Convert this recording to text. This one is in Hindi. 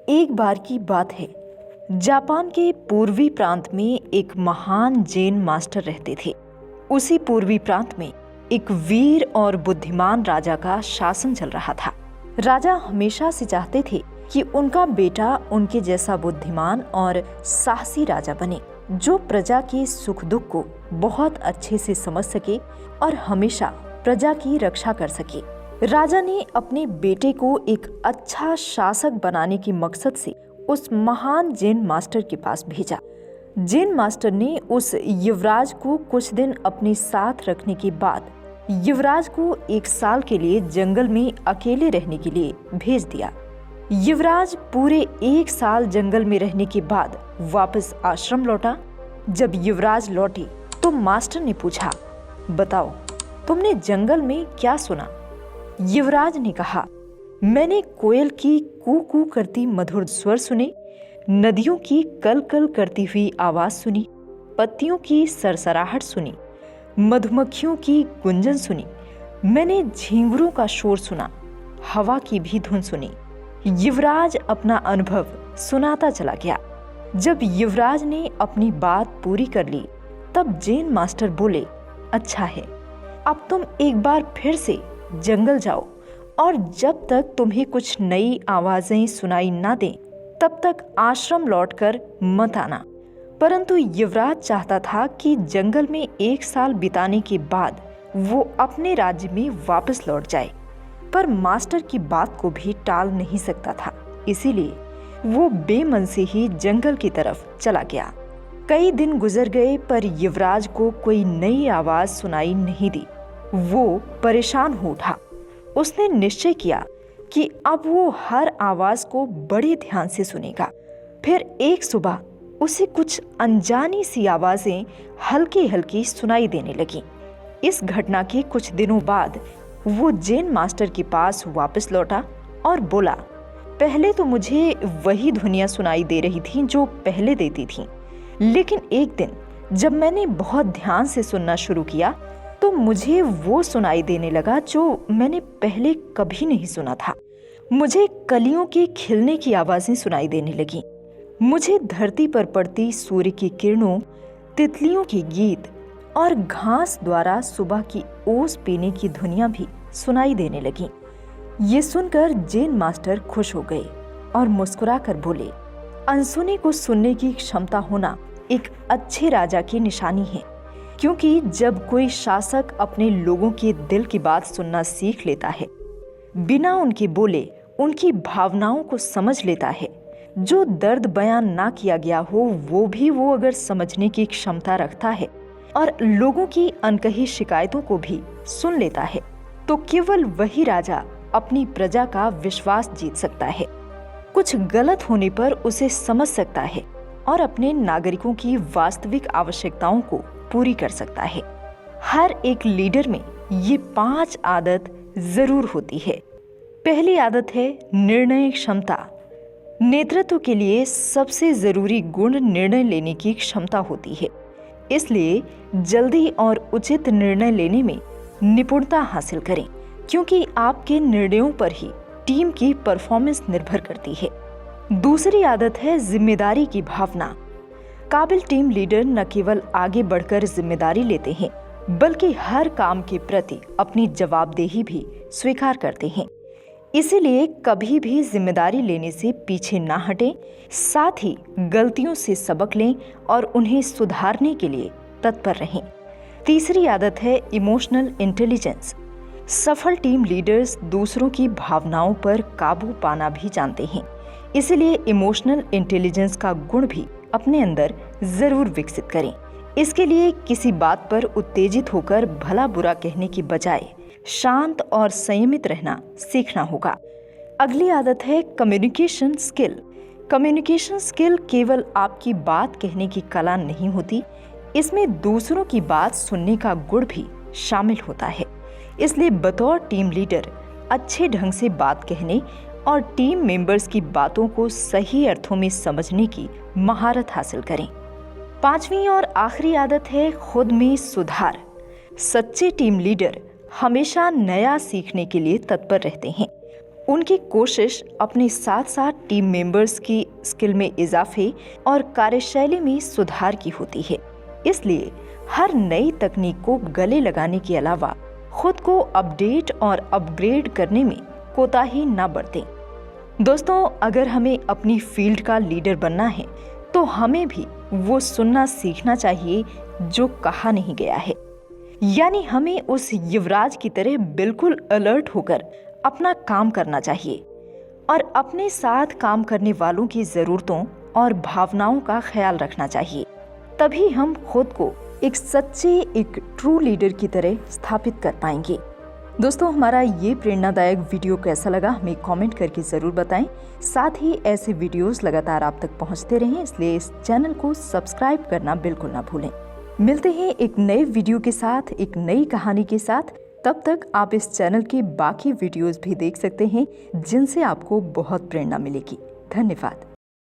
एक बार की बात है। जापान के पूर्वी प्रांत में एक महान जैन मास्टर रहते थे। उसी पूर्वी प्रांत में एक वीर और बुद्धिमान राजा का शासन चल रहा था। राजा हमेशा से चाहते थे कि उनका बेटा उनके जैसा बुद्धिमान और साहसी राजा बने, जो प्रजा के सुख दुख को बहुत अच्छे से समझ सके और हमेशा प्रजा की रक्षा कर सके। राजा ने अपने बेटे को एक अच्छा शासक बनाने के मकसद से उस महान जैन मास्टर के पास भेजा। जैन मास्टर ने उस युवराज को कुछ दिन अपने साथ रखने के बाद युवराज को 1 साल के लिए जंगल में अकेले रहने के लिए भेज दिया। युवराज पूरे 1 साल जंगल में रहने के बाद वापस आश्रम लौटा। जब युवराज लौटे तो मास्टर ने पूछा, बताओ तुमने जंगल में क्या सुना? युवराज ने कहा, मैंने कोयल की कू कू करती मधुर स्वर सुने, नदियों की कल कल करती हुई आवाज सुनी, पत्तियों की सरसराहट सुनी, मधुमक्खियों की गुंजन सुनी, मैंने झींगुरों का शोर सुना, हवा की भी धुन सुनी। युवराज अपना अनुभव सुनाता चला गया। जब युवराज ने अपनी बात पूरी कर ली तब जैन मास्टर बोले, अच्छा है, अब तुम एक बार फिर से जंगल जाओ और जब तक तुम्हें कुछ नई आवाजें सुनाई ना दें तब तक आश्रम लौटकर मत आना। परंतु युवराज चाहता था कि जंगल में 1 साल बिताने के बाद वो अपने राज्य में वापस लौट जाए, पर मास्टर की बात को भी टाल नहीं सकता था। इसीलिए वो बेमन से ही जंगल की तरफ चला गया। कई दिन गुजर गए पर युवराज को कोई नई आवाज सुनाई नहीं दी। वो परेशान हो उठा। उसने निश्चय किया कि अब वो हर आवाज को बड़े ध्यान से सुनेगा। फिर एक सुबह उसे कुछ अनजानी सी आवाजें हल्की हल्की सुनाई देने लगी। इस घटना के कुछ दिनों बाद वो जैन मास्टर के पास वापस लौटा और बोला, पहले तो मुझे वही ध्वनियां सुनाई दे रही थीं जो पहले देती थीं, लेकिन एक दिन जब मैंने बहुत ध्यान से सुनना शुरू किया तो मुझे वो सुनाई देने लगा जो मैंने पहले कभी नहीं सुना था। मुझे कलियों के खिलने की आवाजें सुनाई देने लगी। मुझे धरती पर पड़ती सूर्य की किरणों, तितलियों के गीत और घास द्वारा सुबह की ओस पीने की ध्वनियां भी सुनाई देने लगी। ये सुनकर जैन मास्टर खुश हो गए और मुस्कुरा कर बोले, अनसुने को सुनने की क्षमता होना एक अच्छे राजा की निशानी है, क्योंकि जब कोई शासक अपने लोगों के दिल की बात सुनना सीख लेता है, बिना उनके बोले उनकी भावनाओं को समझ लेता है, जो दर्द बयान ना किया गया हो वो अगर समझने की क्षमता रखता है और लोगों की अनकही शिकायतों को भी सुन लेता है, तो केवल वही राजा अपनी प्रजा का विश्वास जीत सकता है, कुछ गलत होने पर उसे समझ सकता है और अपने नागरिकों की वास्तविक आवश्यकताओं को पूरी कर सकता है। हर एक लीडर में ये 5 आदत जरूर होती है। पहली आदत है निर्णय क्षमता। नेतृत्व के लिए सबसे जरूरी गुण निर्णय लेने की क्षमता होती है, इसलिए जल्दी और उचित निर्णय लेने में निपुणता हासिल करें, क्योंकि आपके निर्णयों पर ही टीम की परफॉर्मेंस निर्भर करती है। दूसरी आदत है जिम्मेदारी की भावना। काबिल टीम लीडर न केवल आगे बढ़कर जिम्मेदारी लेते हैं, बल्कि हर काम के प्रति अपनी जवाबदेही भी स्वीकार करते हैं। इसीलिए कभी भी जिम्मेदारी लेने से पीछे ना हटें, साथ ही गलतियों से सबक लें और उन्हें सुधारने के लिए तत्पर रहें। तीसरी आदत है इमोशनल इंटेलिजेंस। सफल टीम लीडर्स दूसरों की भावनाओं पर काबू पाना भी जानते हैं, इसलिए इमोशनल इंटेलिजेंस का गुण भी अपने अंदर जरूर विकसित करें। इसके लिए किसी बात पर उत्तेजित होकर भला बुरा कहने की बजाय शांत और संयमित रहना सीखना होगा। अगली आदत है कम्युनिकेशन स्किल। कम्युनिकेशन स्किल केवल आपकी बात कहने की कला नहीं होती, इसमें दूसरों की बात सुनने का गुण भी शामिल होता है। इसलिए बतौर टीम लीडर अच्छे ढंग से बात कहने और टीम मेंबर्स की बातों को सही अर्थों में समझने की महारत हासिल करें। 5वीं और आखिरी आदत है खुद में सुधार। सच्चे टीम लीडर हमेशा नया सीखने के लिए तत्पर रहते हैं। उनकी कोशिश अपने साथ साथ टीम मेंबर्स की स्किल में इजाफे और कार्यशैली में सुधार की होती है। इसलिए हर नई तकनीक को गले लगाने के अलावा खुद को अपडेट और अपग्रेड करने में कोताही न बरतें। दोस्तों, अगर हमें अपनी फील्ड का लीडर बनना है तो हमें भी वो सुनना सीखना चाहिए जो कहा नहीं गया है। यानी हमें उस युवराज की तरह बिल्कुल अलर्ट होकर अपना काम करना चाहिए और अपने साथ काम करने वालों की ज़रूरतों और भावनाओं का ख्याल रखना चाहिए। तभी हम खुद को एक सच्चे, एक ट्रू लीडर की तरह स्थापित कर पाएंगे। दोस्तों, हमारा ये प्रेरणादायक वीडियो कैसा लगा हमें कमेंट करके ज़रूर बताएं। साथ ही ऐसे वीडियोस लगातार आप तक पहुंचते रहें, इसलिए इस चैनल को सब्सक्राइब करना बिल्कुल ना भूलें। मिलते हैं एक नए वीडियो के साथ, एक नई कहानी के साथ। तब तक आप इस चैनल के बाकी वीडियोस भी देख सकते हैं जिनसे आपको बहुत प्रेरणा मिलेगी। धन्यवाद।